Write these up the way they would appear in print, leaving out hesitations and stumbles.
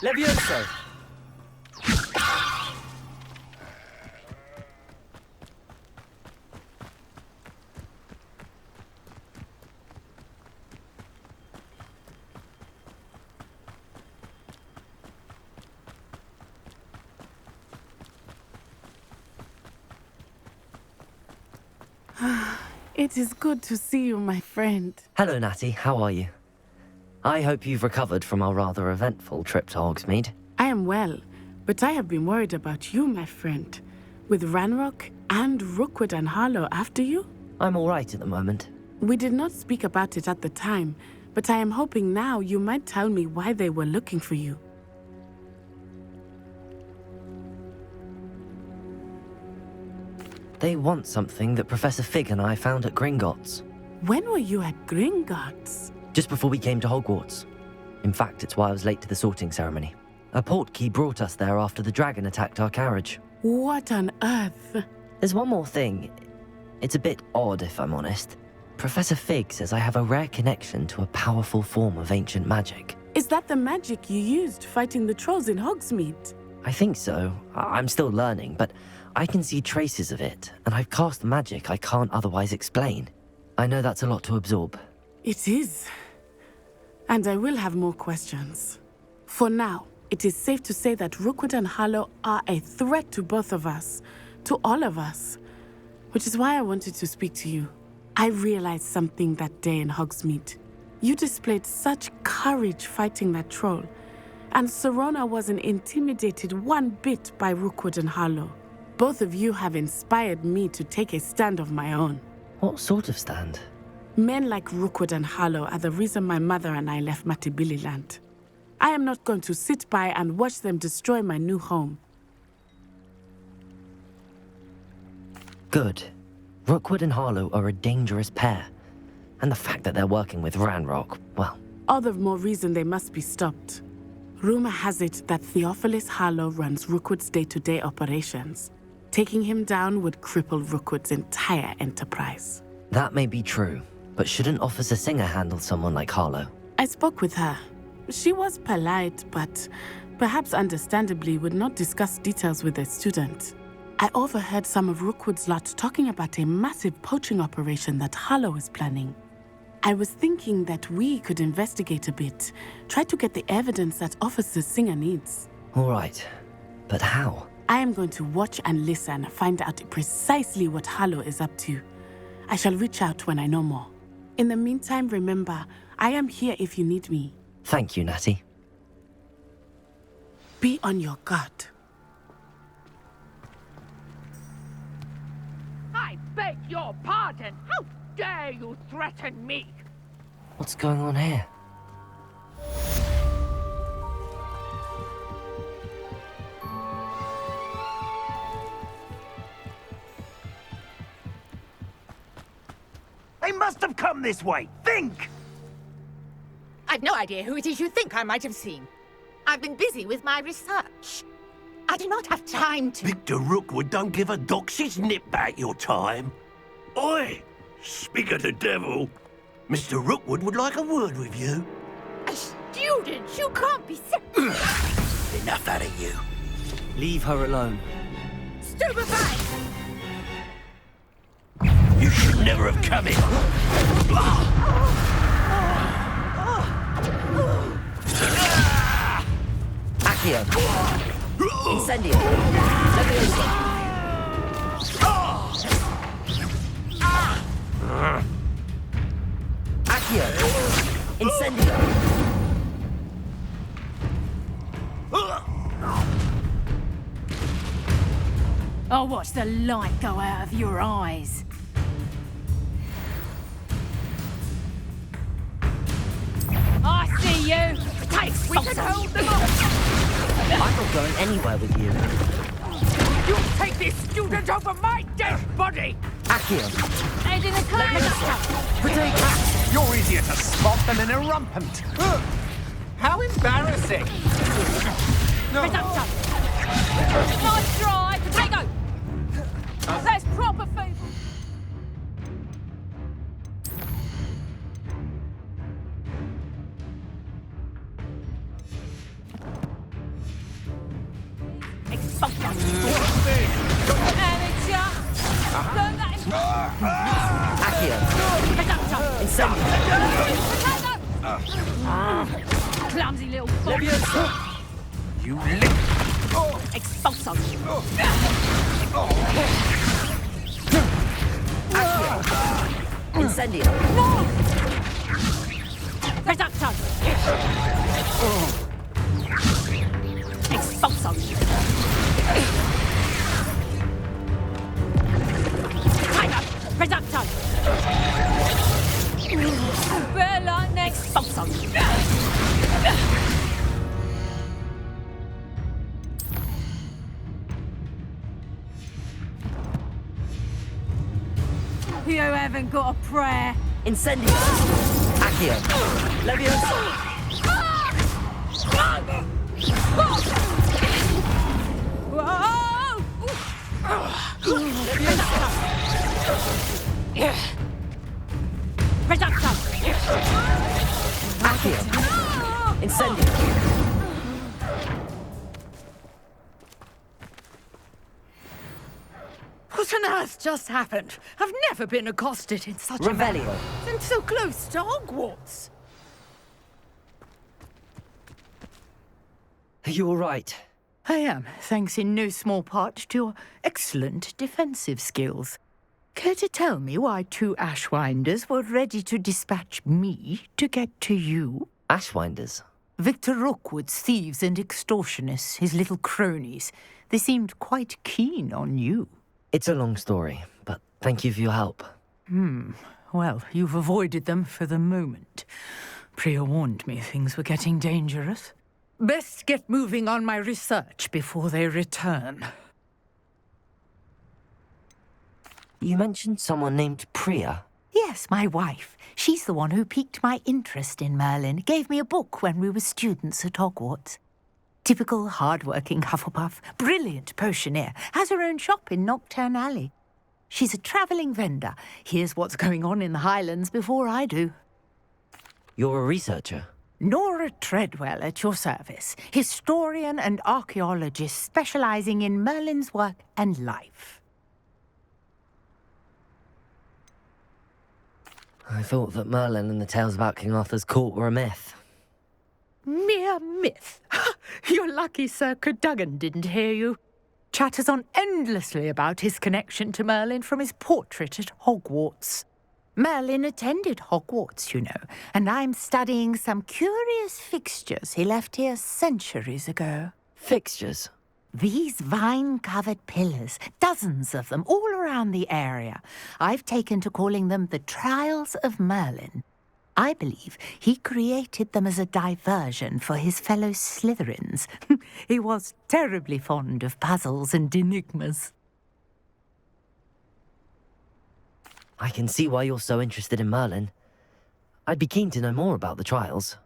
Levioso! It is good to see you, my friend. Hello, Natty. How are you? I hope you've recovered from our rather eventful trip to Hogsmeade. I am well, but I have been worried about you, my friend. With Ranrock and Rookwood and Harlow after you? I'm all right at the moment. We did not speak about it at the time, but I am hoping now you might tell me why they were looking for you. They want something that Professor Fig and I found at Gringotts. When were you at Gringotts? Just before we came to Hogwarts. In fact, it's why I was late to the sorting ceremony. A portkey brought us there after the dragon attacked our carriage. What on earth? There's one more thing. It's a bit odd, if I'm honest. Professor Fig says I have a rare connection to a powerful form of ancient magic. Is that the magic you used fighting the trolls in Hogsmeade? I think so. I'm still learning, but I can see traces of it, and I've cast magic I can't otherwise explain. I know that's a lot to absorb. It is. And I will have more questions. For now, it is safe to say that Rookwood and Harlow are a threat to both of us, to all of us, which is why I wanted to speak to you. I realized something that day in Hogsmeade. You displayed such courage fighting that troll, and Serona wasn't intimidated one bit by Rookwood and Harlow. Both of you have inspired me to take a stand of my own. What sort of stand? Men like Rookwood and Harlow are the reason my mother and I left Matabeleland. I am not going to sit by and watch them destroy my new home. Good. Rookwood and Harlow are a dangerous pair. And the fact that they're working with Ranrock, well... All the more reason they must be stopped. Rumor has it that Theophilus Harlow runs Rookwood's day-to-day operations. Taking him down would cripple Rookwood's entire enterprise. That may be true, but shouldn't Officer Singer handle someone like Harlow? I spoke with her. She was polite, but perhaps understandably would not discuss details with a student. I overheard some of Rookwood's lot talking about a massive poaching operation that Harlow is planning. I was thinking that we could investigate a bit, try to get the evidence that Officer Singer needs. All right, but how? I am going to watch and listen, find out precisely what Harlow is up to. I shall reach out when I know more. In the meantime, remember, I am here if you need me. Thank you, Natty. Be on your guard. I beg your pardon! How dare you threaten me? What's going on here? They must have come this way! Think! I've no idea who it is you think I might have seen. I've been busy with my research. I do not have time to... Victor Rookwood don't give a doxy's nip back your time. Oi! Speak of the devil. Mr. Rookwood would like a word with you. A student? You can't be serious. Enough out of you. Leave her alone. Stupefy! You should never have come in. Accio! Incendio! Levioso! Accio! Incendio! I'll watch the light go out of your eyes. I see you! We can hold them off! I'm not going anywhere with you. You take this student over my dead body! Accio! Head in the cloud! You're easier to spot than an irrumpant. How embarrassing! Reduction! Nice try! Potato! That's proper food! Expulso! Accio! Reducto! Incendio! Clumsy little fool! Leviosa! You lick. Expulso! Incendio! Reducto! Expulso! Tiger! Reducto! Bella next! Expulso! You haven't got a prayer. Incendio! Accio! Leviosa! Whoa! Reducto! Accio! Incendio! What on earth just happened? I've never been accosted in such Revelio! a... and so close to Hogwarts. Are you all right? I am, thanks in no small part to your excellent defensive skills. Care to tell me why 2 Ashwinders were ready to dispatch me to get to you? Ashwinders? Victor Rookwood's thieves and extortionists, his little cronies. They seemed quite keen on you. It's a long story, but thank you for your help. Well, you've avoided them for the moment. Priya warned me things were getting dangerous. Best get moving on my research before they return. You mentioned someone named Priya. Yes, my wife. She's the one who piqued my interest in Merlin. Gave me a book when we were students at Hogwarts. Typical hard-working Hufflepuff, brilliant potioneer, has her own shop in Nocturne Alley. She's a travelling vendor. Hears what's going on in the Highlands before I do. You're a researcher? Nora Treadwell at your service, historian and archaeologist specialising in Merlin's work and life. I thought that Merlin and the tales about King Arthur's court were a myth. Mere myth. You're lucky Sir Cadogan didn't hear you. Chatters on endlessly about his connection to Merlin from his portrait at Hogwarts. Merlin attended Hogwarts, you know, and I'm studying some curious fixtures he left here centuries ago. Fixtures? These vine-covered pillars, dozens of them, all around the area. I've taken to calling them the Trials of Merlin. I believe he created them as a diversion for his fellow Slytherins. He was terribly fond of puzzles and enigmas. I can see why you're so interested in Merlin. I'd be keen to know more about the trials.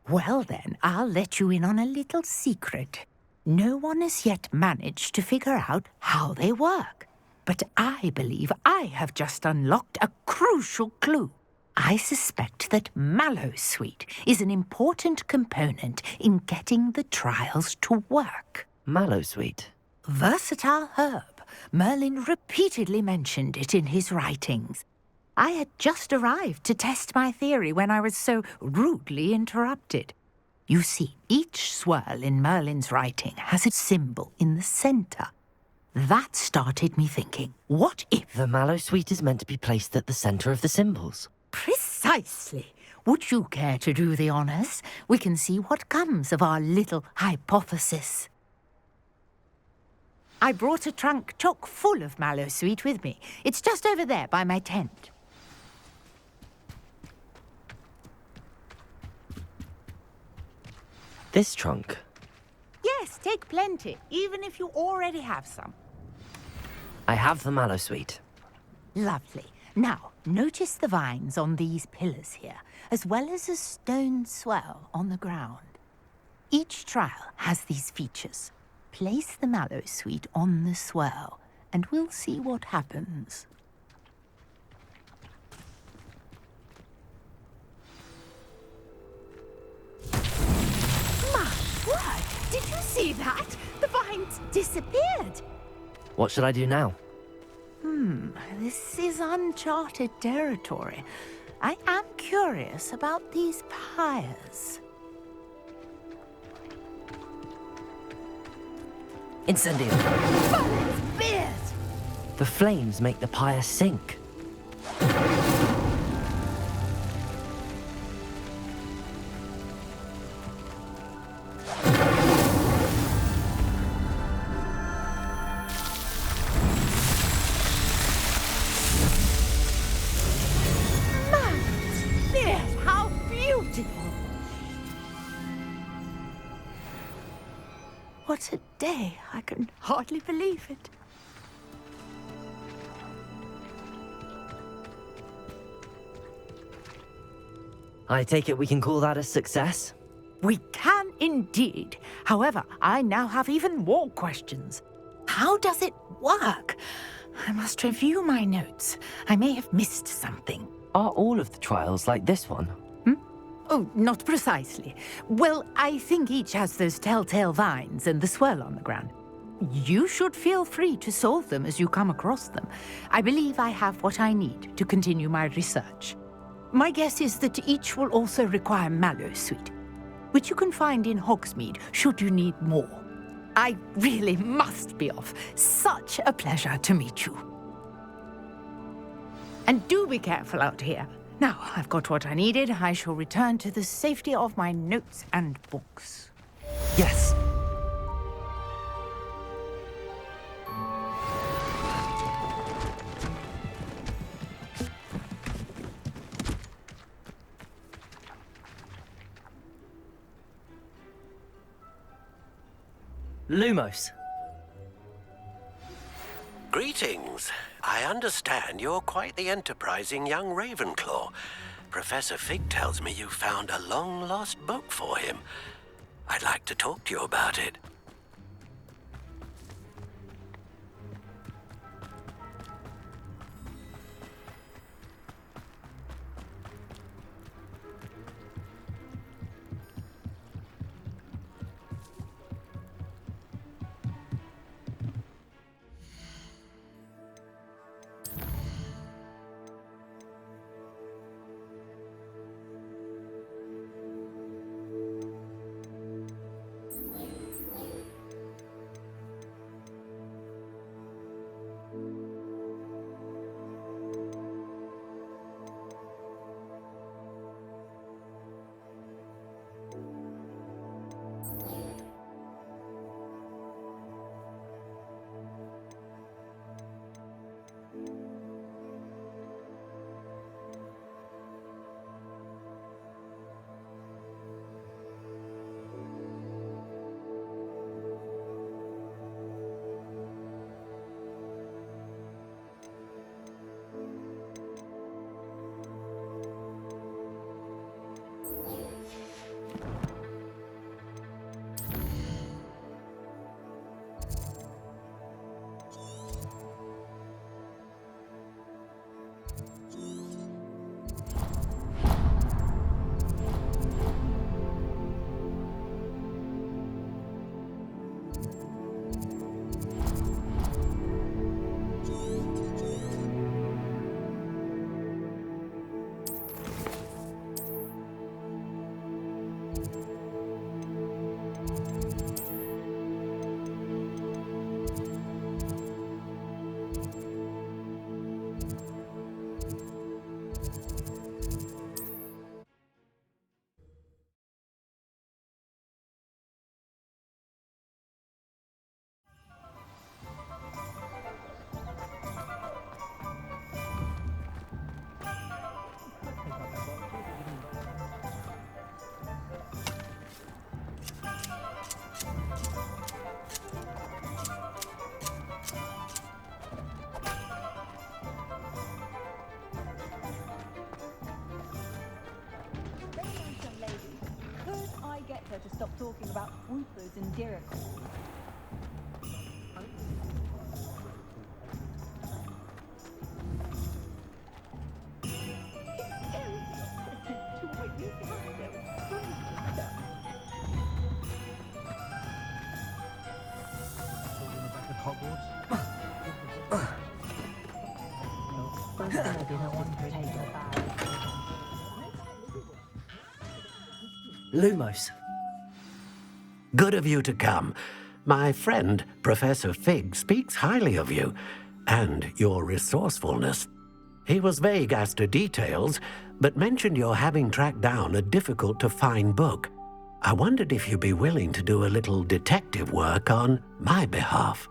Well then, I'll let you in on a little secret. No one has yet managed to figure out how they work. But I believe I have just unlocked a crucial clue. I suspect that Mallowsweet is an important component in getting the trials to work. Mallowsweet? Versatile herb. Merlin repeatedly mentioned it in his writings. I had just arrived to test my theory when I was so rudely interrupted. You see, each swirl in Merlin's writing has a symbol in the centre. That started me thinking, what if... The Mallowsweet is meant to be placed at the centre of the symbols. Precisely. Would you care to do the honours? We can see what comes of our little hypothesis. I brought a trunk chock full of Mallowsweet with me. It's just over there by my tent. This trunk? Yes, take plenty, even if you already have some. I have the Mallowsweet. Lovely. Now, notice the vines on these pillars here, as well as a stone swell on the ground. Each trial has these features. Place the Mallowsweet on the swirl, and we'll see what happens. My word! Did you see that? The vines It's disappeared. What should I do now? This is uncharted territory. I am curious about these pyres. Incendio! Violet's beard! The flames make the pyre sink. How beautiful! What a day! I can hardly believe it. I take it we can call that a success? We can indeed. However, I now have even more questions. How does it work? I must review my notes. I may have missed something. Are all of the trials like this one? Oh, not precisely. Well, I think each has those telltale vines and the swirl on the ground. You should feel free to solve them as you come across them. I believe I have what I need to continue my research. My guess is that each will also require mallow sweet, which you can find in Hogsmeade should you need more. I really must be off. Such a pleasure to meet you. And do be careful out here. Now, I've got what I needed. I shall return to the safety of my notes and books. Yes. Lumos. Greetings. I understand you're quite the enterprising young Ravenclaw. Professor Fig tells me you found a long-lost book for him. I'd like to talk to you about it. To stop talking about swoopers and diricles. Hogwarts? Lumos. Good of you to come. My friend, Professor Fig, speaks highly of you and your resourcefulness. He was vague as to details, but mentioned your having tracked down a difficult-to-find book. I wondered if you'd be willing to do a little detective work on my behalf.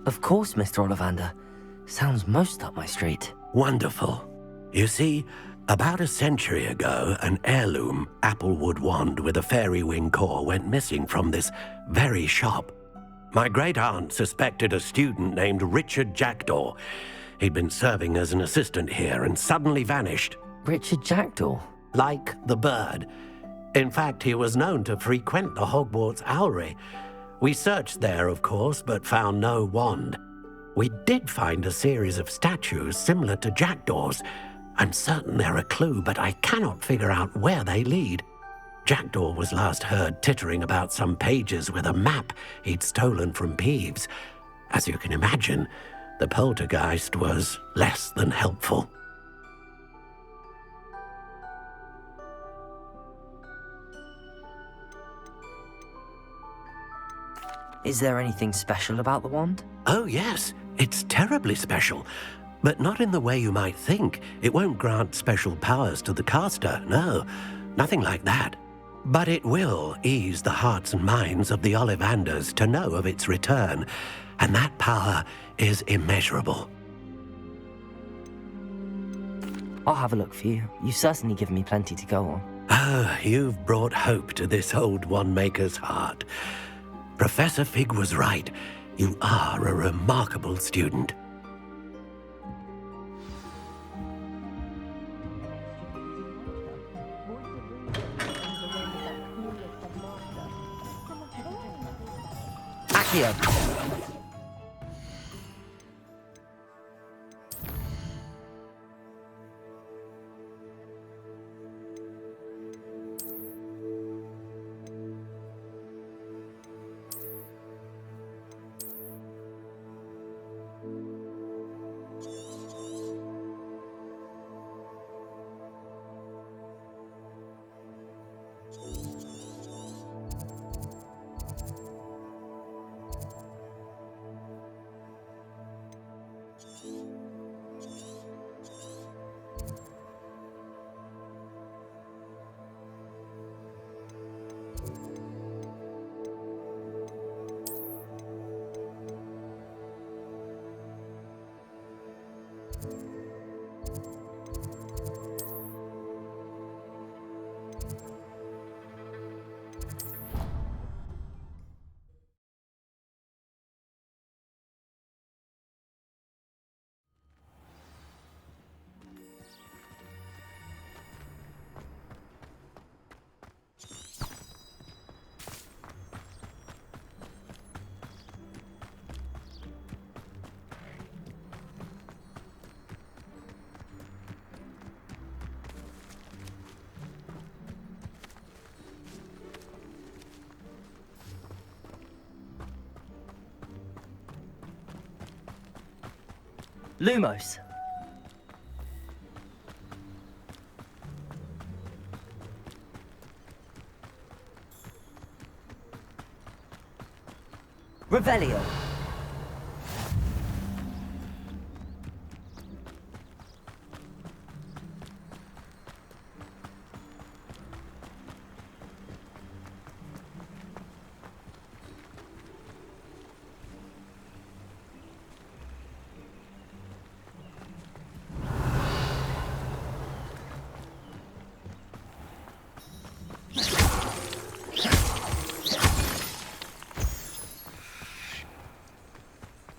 Of course, Mr. Ollivander. Sounds most up my street. Wonderful. You see, about a century ago, an heirloom applewood wand with a fairy wing core went missing from this very shop. My great-aunt suspected a student named Richard Jackdaw. He'd been serving as an assistant here and suddenly vanished. Richard Jackdaw? Like the bird. In fact, he was known to frequent the Hogwarts Owlery. We searched there, of course, but found no wand. We did find a series of statues similar to Jackdaw's. I'm certain they're a clue, but I cannot figure out where they lead. Jackdaw was last heard tittering about some pages with a map he'd stolen from Peeves. As you can imagine, the poltergeist was less than helpful. Is there anything special about the wand? Oh, yes. It's terribly special. But not in the way you might think. It won't grant special powers to the caster, no. Nothing like that. But it will ease the hearts and minds of the Ollivanders to know of its return. And that power is immeasurable. I'll have a look for you. You've certainly given me plenty to go on. Oh, you've brought hope to this old wand-maker's heart. Professor Fig was right. You are a remarkable student. Accio! Lumos. Revelio.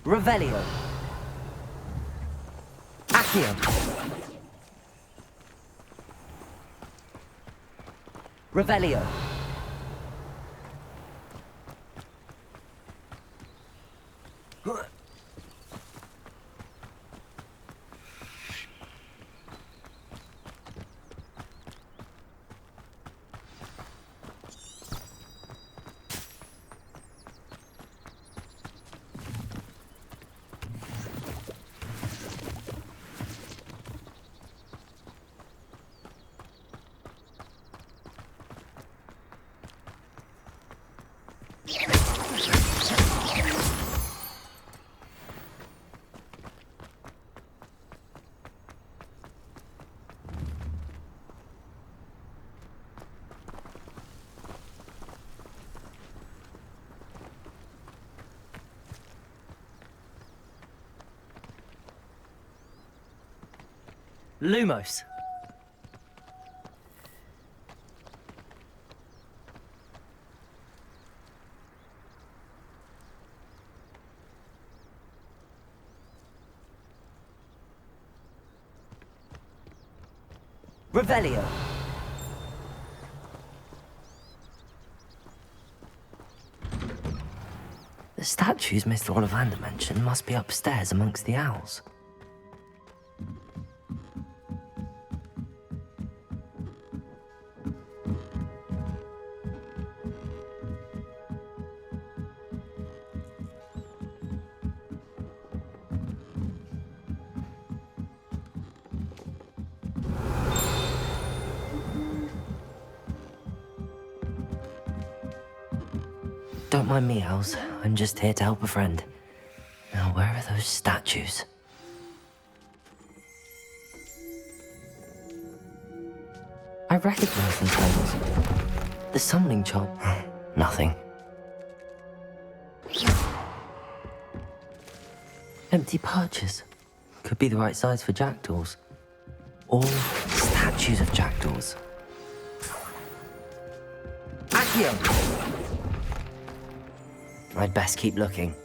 Revelio. Accio. Revelio. Lumos. Revelio. The statues Mr. Ollivander mentioned must be upstairs amongst the owls. Don't mind me, owls. I'm just here to help a friend. Now, where are those statues? I recognize those handles. The summoning charm. Nothing. Empty perches. Could be the right size for jackdaws. All statues of jackdaws. Accio! I'd best keep looking.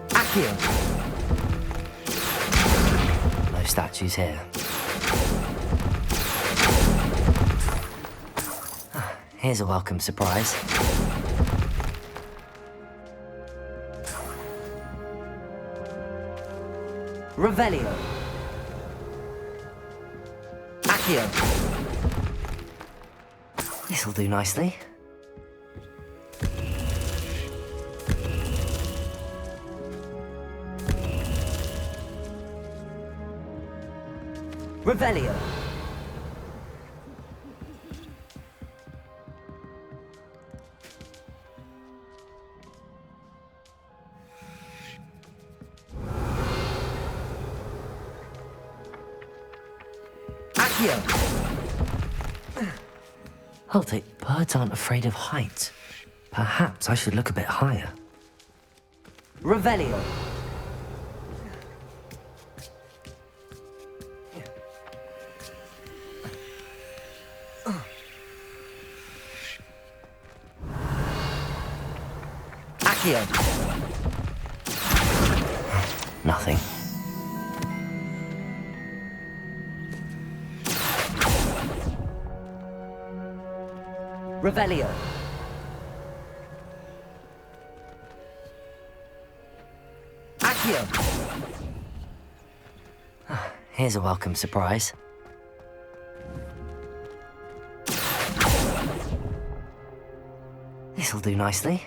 Accio! No statues here. Here's a welcome surprise. Revelio. Accio. This'll do nicely. Revelio. Hold it, birds aren't afraid of heights. Perhaps I should look a bit higher. Revelio. Accio. Nothing. Revelio. Accio. Here's a welcome surprise. This'll do nicely.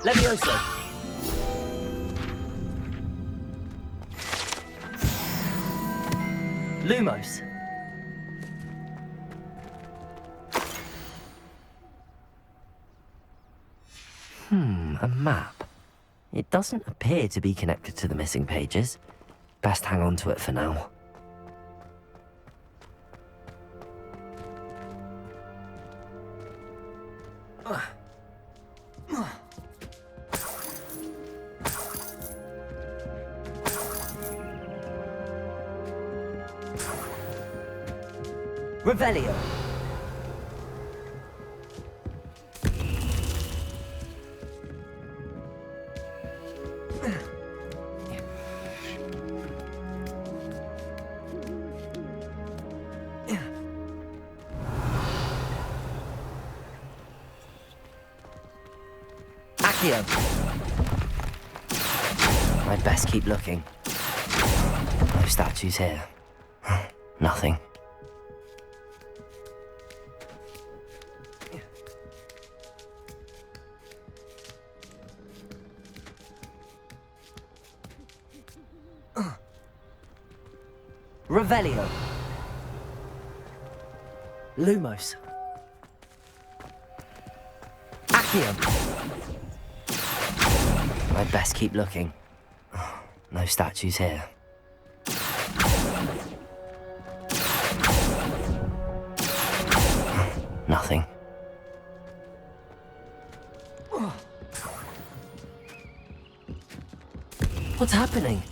Levioso. Lumos. A map. It doesn't appear to be connected to the missing pages. Best hang on to it for now. Revelio. Accio. I'd best keep looking. No statues here. Nothing. Revelio. Lumos. Accio. I'd best keep looking. No statues here. Nothing. What's happening?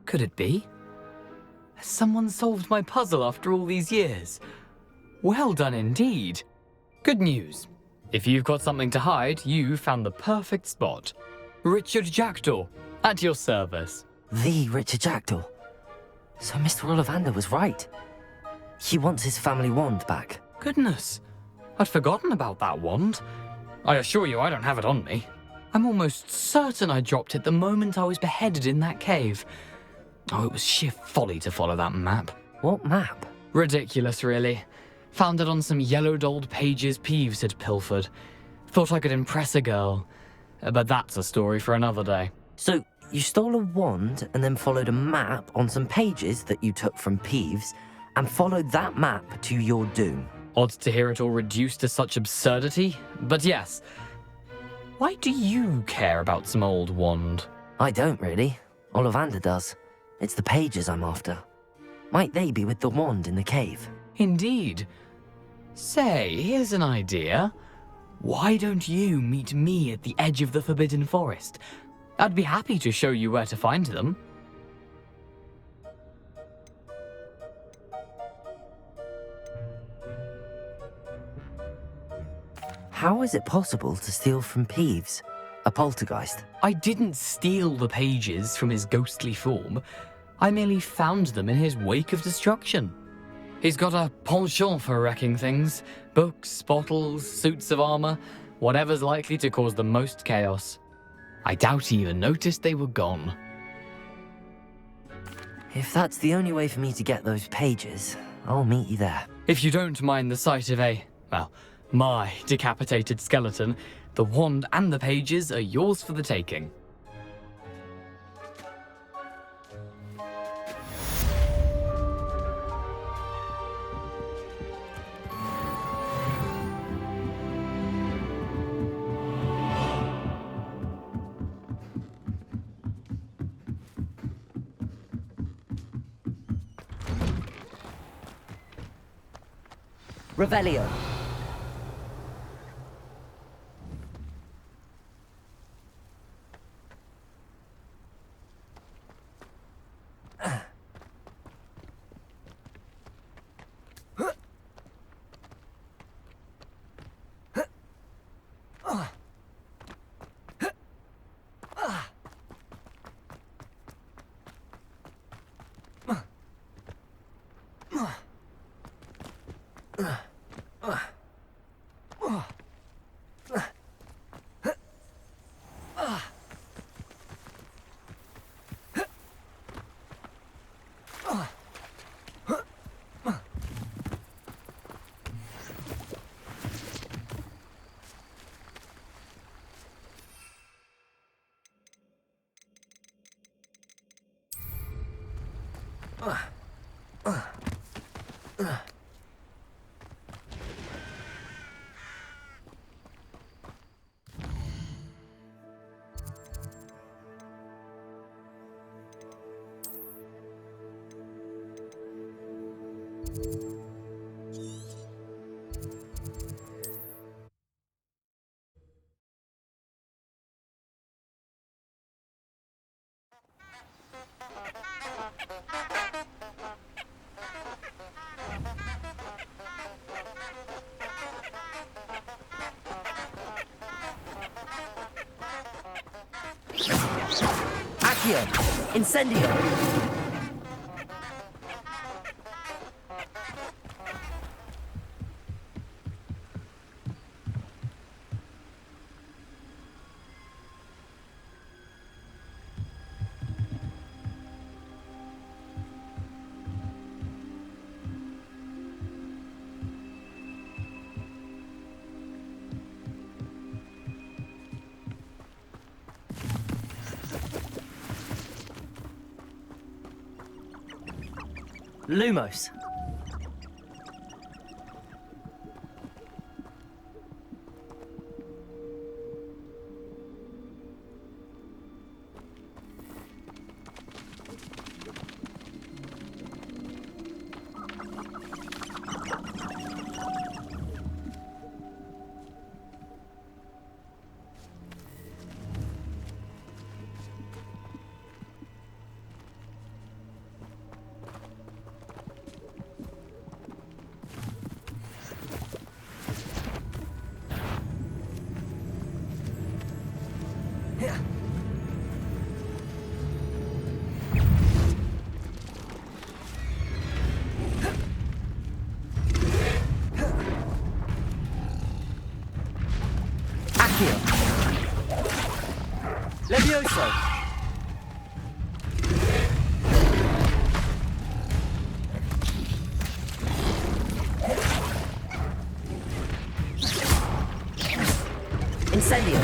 Could it be? Has someone solved my puzzle after all these years? Well done indeed. Good news. If you've got something to hide, you found the perfect spot. Richard Jackdaw, at your service. The Richard Jackdaw. So Mr. Ollivander was right. He wants his family wand back. Goodness, I'd forgotten about that wand. I assure you I don't have it on me. I'm almost certain I dropped it the moment I was beheaded in that cave. Oh, it was sheer folly to follow that map. What map? Ridiculous, really. Found it on some yellowed old pages Peeves had pilfered. Thought I could impress a girl. But that's a story for another day. So, you stole a wand and then followed a map on some pages that you took from Peeves and followed that map to your doom. Odd to hear it all reduced to such absurdity, but yes. Why do you care about some old wand? I don't really. Ollivander does. It's the pages I'm after. Might they be with the wand in the cave? Indeed. Say, here's an idea. Why don't you meet me at the edge of the Forbidden Forest? I'd be happy to show you where to find them. How is it possible to steal from Peeves, a poltergeist? I didn't steal the pages from his ghostly form. I merely found them in his wake of destruction. He's got a penchant for wrecking things. Books, bottles, suits of armor, whatever's likely to cause the most chaos. I doubt he even noticed they were gone. If that's the only way for me to get those pages, I'll meet you there. If you don't mind the sight of my decapitated skeleton, the wand and the pages are yours for the taking. Revelio. Accio! Incendio! Lumos. Levioso! Incendio!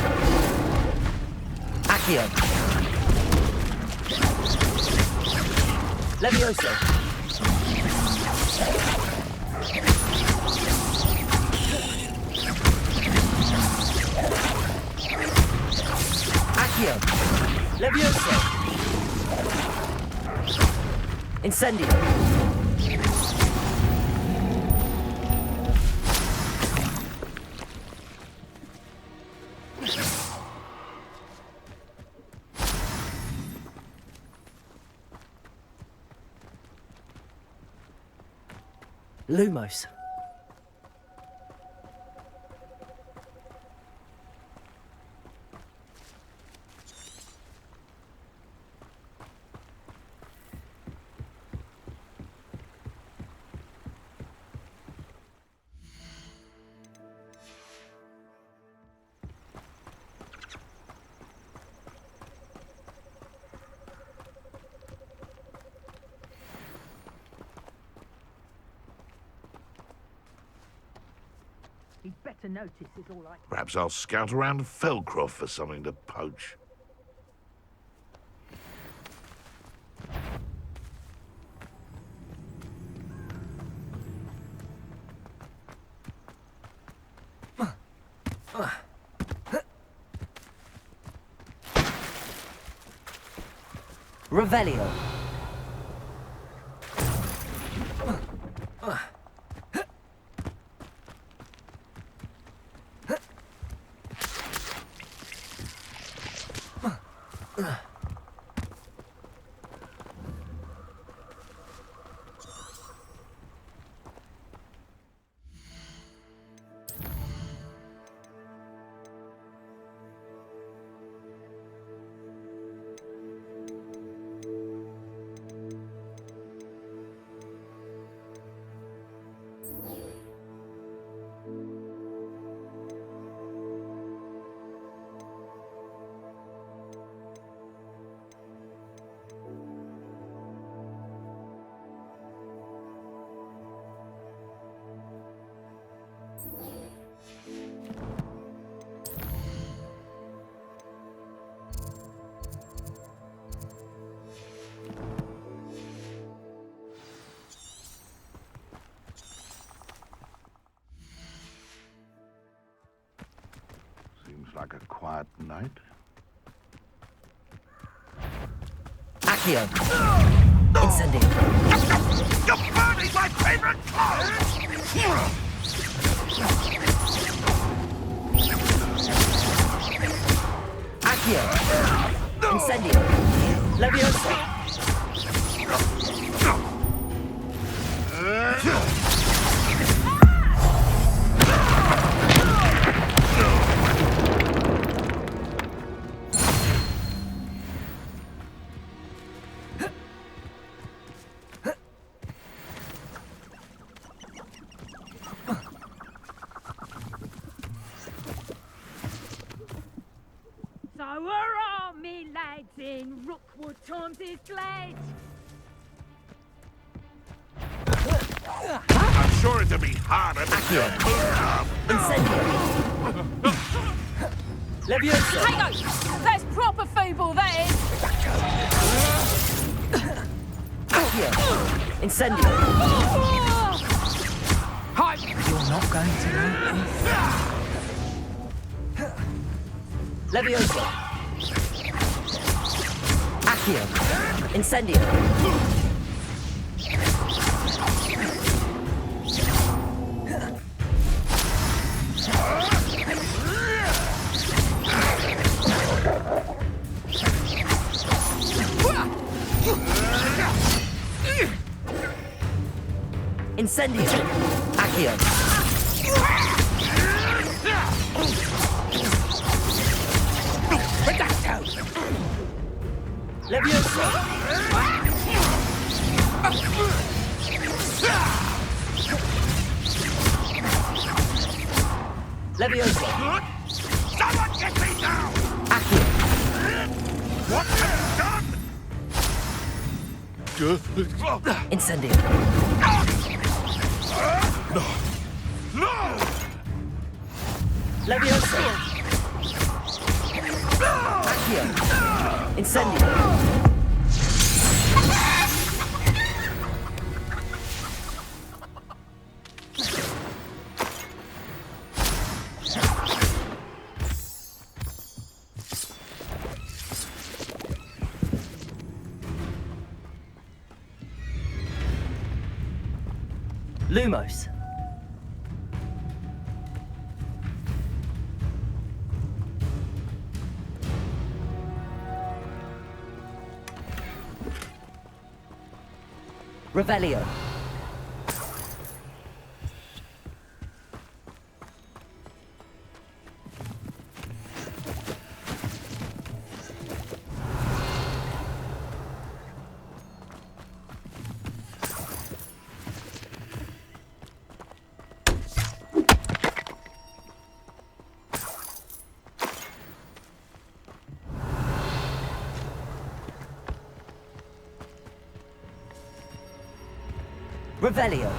Accio! Levioso! Accio! Levioso! Incendio! Lumos. He'd better notice is all I... Perhaps I'll scout around Felcroft for something to poach. Revelio. Seems like a quiet night. Accio. Incendio. You're burning my favorite clothes! Accio. Incendio. Levioso. So hurrah, me lads, in Rookwood times is glad. I'm sure it'll be harder to Incendio. Levioso. Hang on! That's proper feeble, that is! Accio! Incendio! Hi! You're not going to like this. Levioso! Accio! Incendio! Incendio! Accio! Levioso! Levioso! Someone get me down! Accio! What have you done? Incendio! No! Levioso! Accio! Incendio! Lumos! Revelio! Revelio!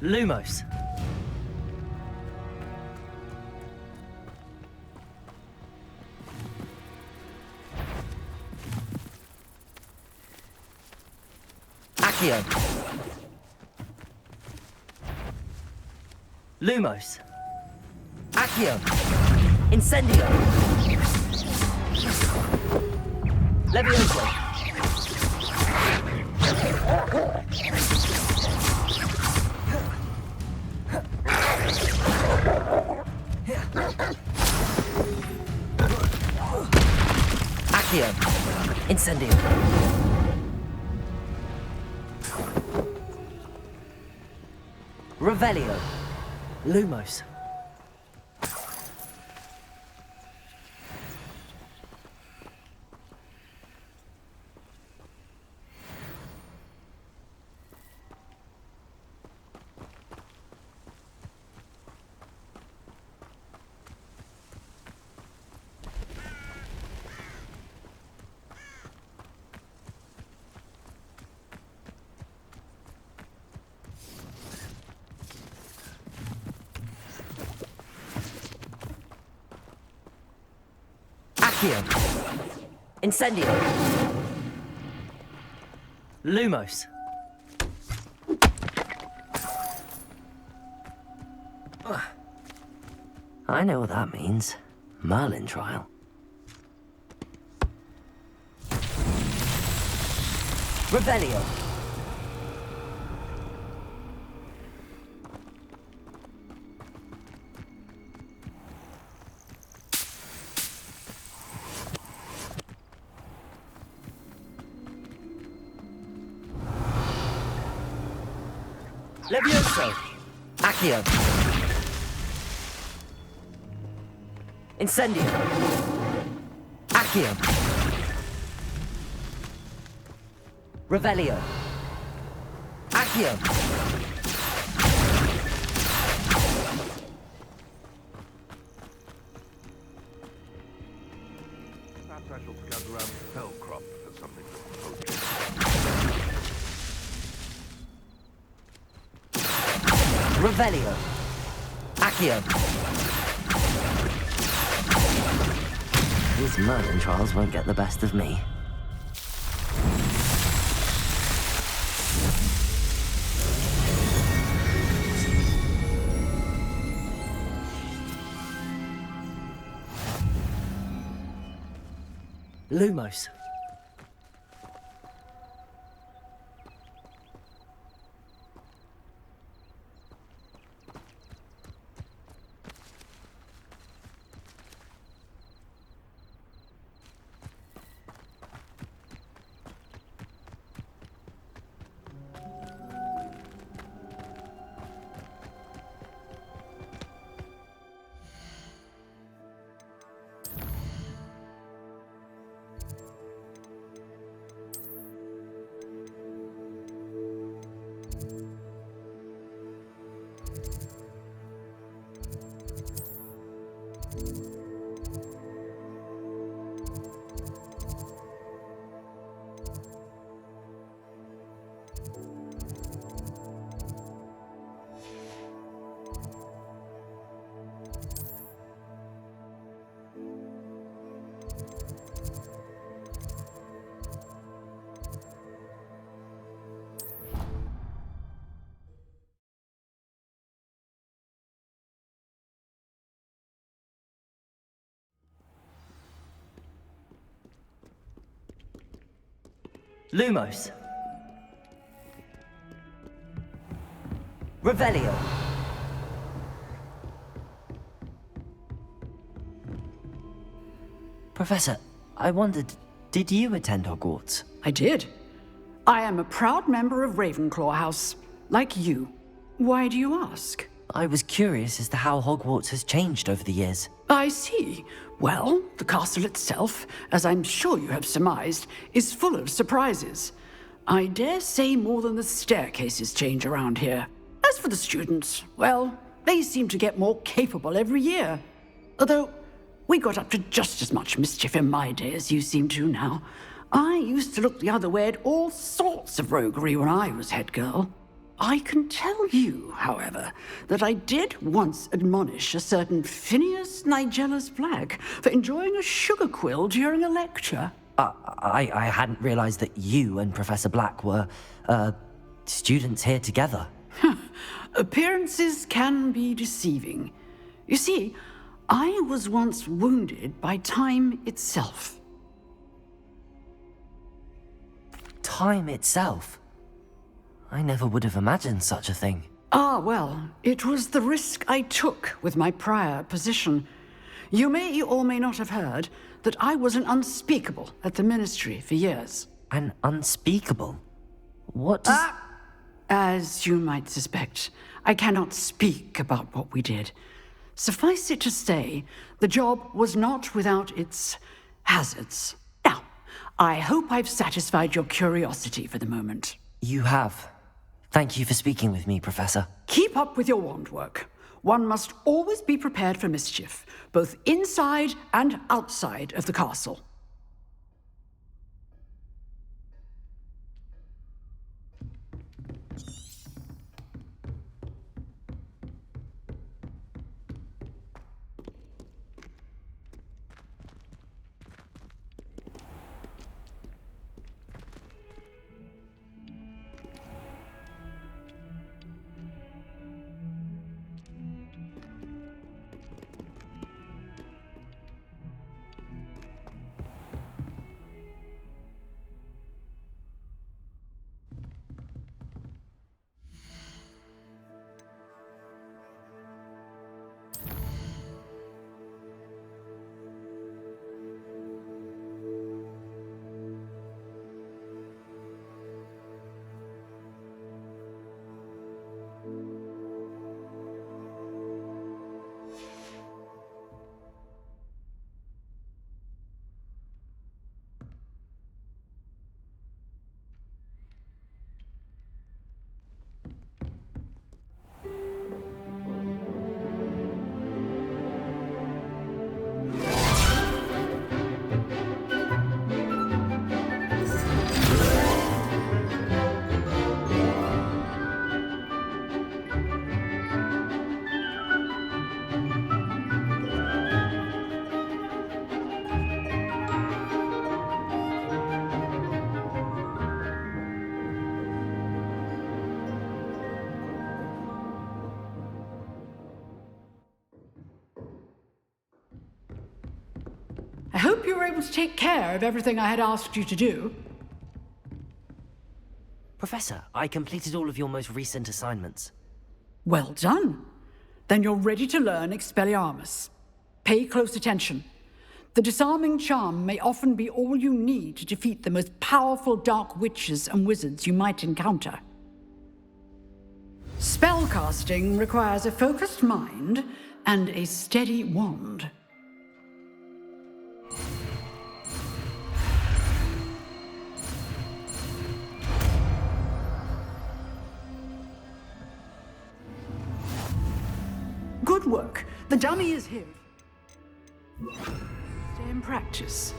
Lumos! Accio! Lumos! Accio! Incendio! Levioso! Accio! Incendio! Revelio! Lumos! Accio! Incendio! Lumos! I know what that means. Merlin trial. Revelio! Levioso! Accio! Incendio! Accio! Revelio! Accio! Perhaps I shall scout around Fellcroft for something to poach. Revelio! Accio! These Merlin trials won't get the best of me. Lumos. Lumos. Revelio. Professor, I wondered, did you attend Hogwarts? I did. I am a proud member of Ravenclaw House, like you. Why do you ask? I was curious as to how Hogwarts has changed over the years. I see. Well, the castle itself, as I'm sure you have surmised, is full of surprises. I dare say more than the staircases change around here. As for the students, well, they seem to get more capable every year. Although, we got up to just as much mischief in my day as you seem to now. I used to look the other way at all sorts of roguery when I was head girl. I can tell you, however, that I did once admonish a certain Phineas Nigella's Black for enjoying a sugar quill during a lecture. I hadn't realized that you and Professor Black were, students here together. Appearances can be deceiving. You see, I was once wounded by time itself. Time itself? I never would have imagined such a thing. Ah, well, it was the risk I took with my prior position. You may or may not have heard that I was an unspeakable at the Ministry for years. An unspeakable? What does... As you might suspect, I cannot speak about what we did. Suffice it to say, the job was not without its hazards. Now, I hope I've satisfied your curiosity for the moment. You have. Thank you for speaking with me, Professor. Keep up with your wand work. One must always be prepared for mischief, both inside and outside of the castle. you were able to take care of everything I had asked you to do. Professor, I completed all of your most recent assignments. Well done. Then you're ready to learn Expelliarmus. Pay close attention. The disarming charm may often be all you need to defeat the most powerful dark witches and wizards you might encounter. Spellcasting requires a focused mind and a steady wand. Good work. The dummy is here. Stay in practice.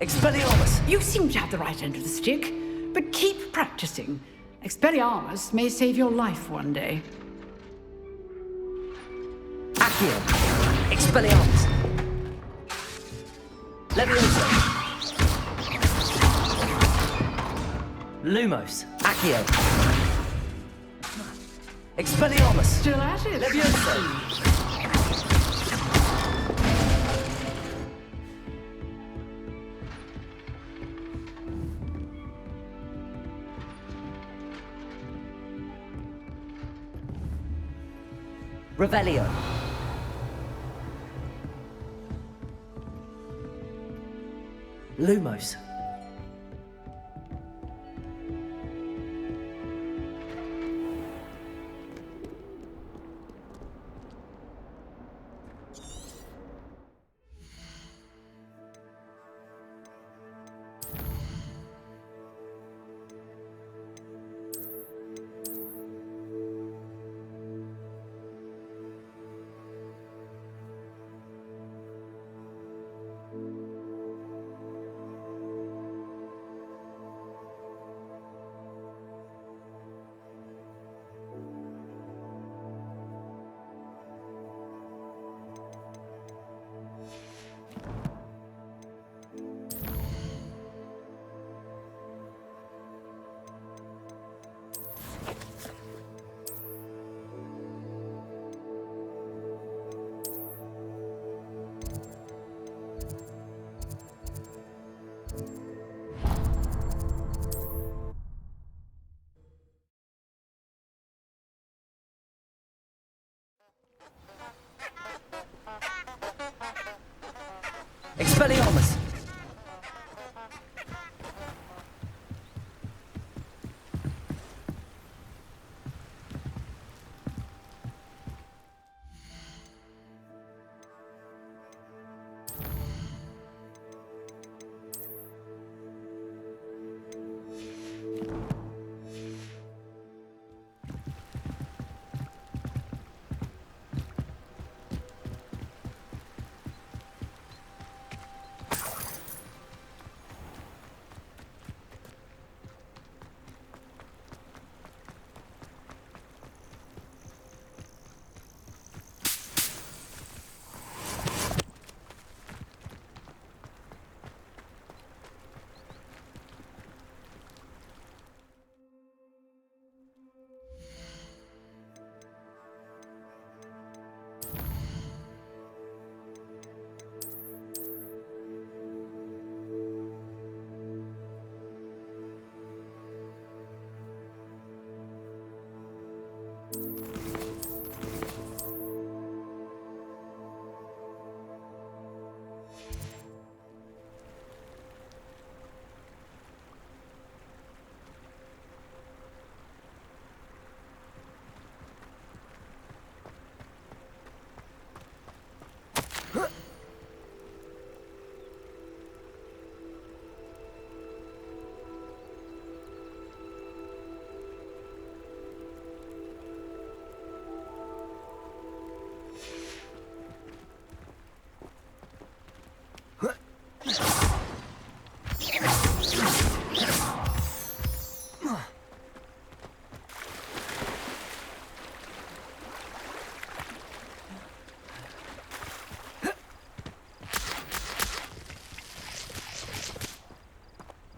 Expelliarmus! You seem to have the right end of the stick, but keep practicing. Expelliarmus may save your life one day. Accio! Expelliarmus! Leviosa! Lumos! Accio! Expelliarmus! Still at it? Leviosa! Revelio. Lumos. Expelliarmus!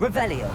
Revelio.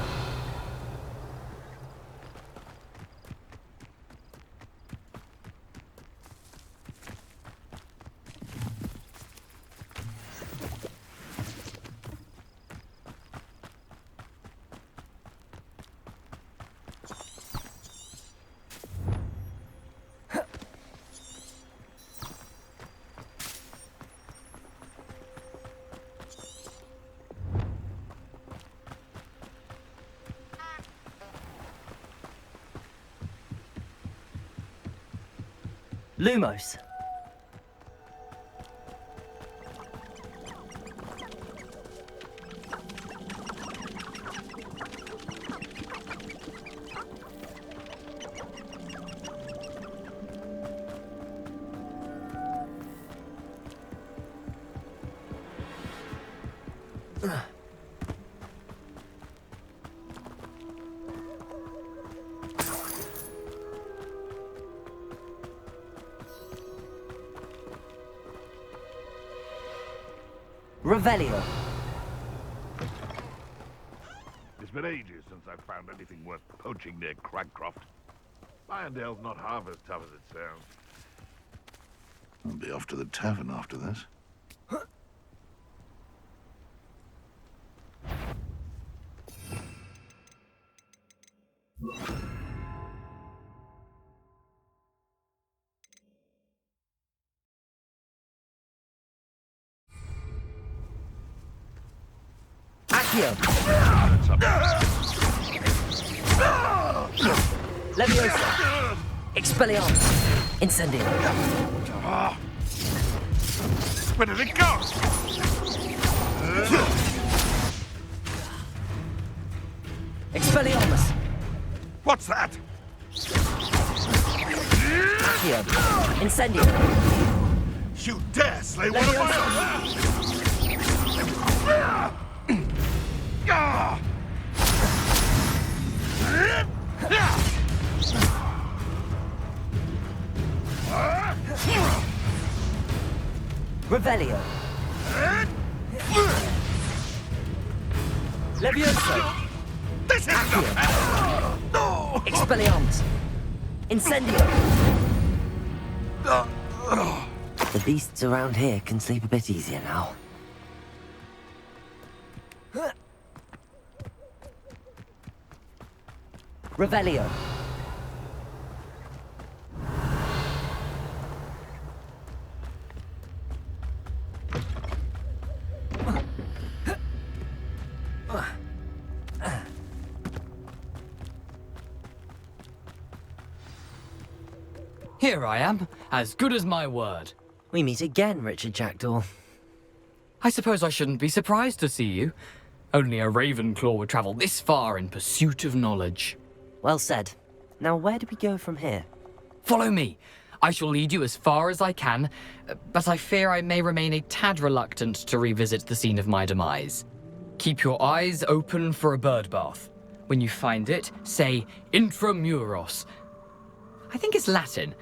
Lumos. Revelio. It's been ages since I've found anything worth poaching near Cragcroft. Irondale's not half as tough as it sounds. I'll be off to the tavern after this. Accio. Leviosa. Expelliarmus. Incendio. Where did it go? Expelliarmus. What's that? Accio. Incendio. You dare slay one of my own! Revelio. Levioso. This is Accio. Expelliarmus. Incendio. The beasts around here can sleep a bit easier now. Revelio. Here I am, as good as my word. We meet again, Richard Jackdaw. I suppose I shouldn't be surprised to see you. Only a Ravenclaw would travel this far in pursuit of knowledge. Well said. Now where do we go from here? Follow me. I shall lead you as far as I can, but I fear I may remain a tad reluctant to revisit the scene of my demise. Keep your eyes open for a bird bath. When you find it, say intramuros. I think it's Latin.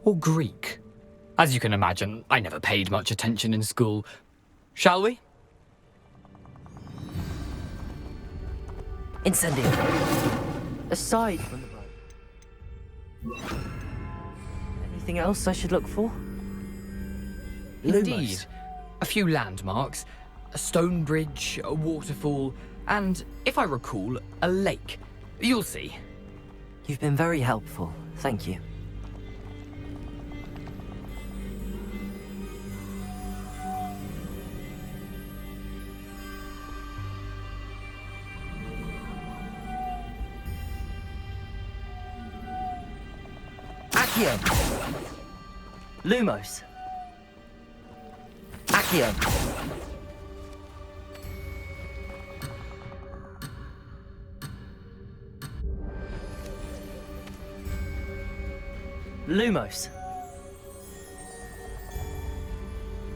Or Greek. As you can imagine, I never paid much attention in school. Shall we? Incendio. Aside from the boat. Anything else I should look for? Indeed. Lumos. A few landmarks, a stone bridge, a waterfall, and, if I recall, a lake. You'll see. You've been very helpful. Thank you. Accio. Lumos. Accio. Lumos.